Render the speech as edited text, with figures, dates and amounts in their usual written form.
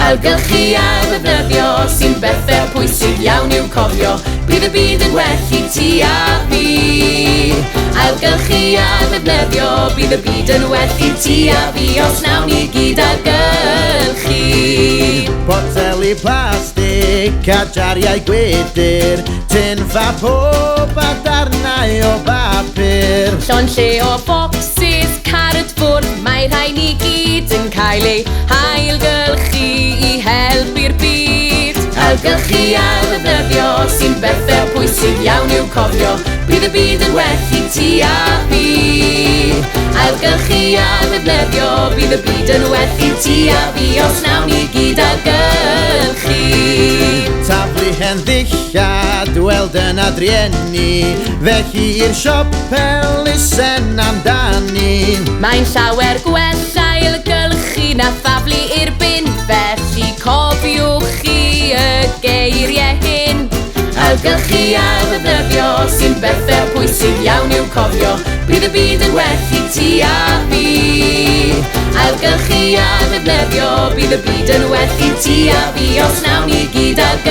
Ailgylchu a ddefnyddio sy'n bethau pwysig iawn i'w cofio. Bydd y byd yn gwell i ti a fi. Ailgylchu a ddefnyddio, bydd y byd yn well i ti a fi os nawn ni gyd ailgylchu. Poteli plastig a jariau gwydr, tin ffa pob a darnau o bapur. Llon lle o bocsys, carad ffwrdd, mae rhai ni gyd yn cael ei ailgylchu i helpu'r byd. Ailgylchu a ddefnyddio sy'n bethau pwysig iawn i'w cofio. Bydd y byd yn well i ti a fi. Ailgylchu a ddefnyddio, bydd y byd yn well i ti a fi os nawn ni gyd ailgylchu. Taflu hen ddillad, weld yn adrienni, felly i'r siop elusen amdani. Mae'n llawer gwell ailgylchu na thaflu i'r bin, felly cofiwch chi y geiriau hyn. Ailgylchu a ddefnyddio sy'n bethau pwysig iawn i'w cofio. Bydd y byd yn well i ti a fi. Ailgylchu a ddefnyddio, bydd y byd yn well i ti a fi os nawn ni gyd ailgylchu.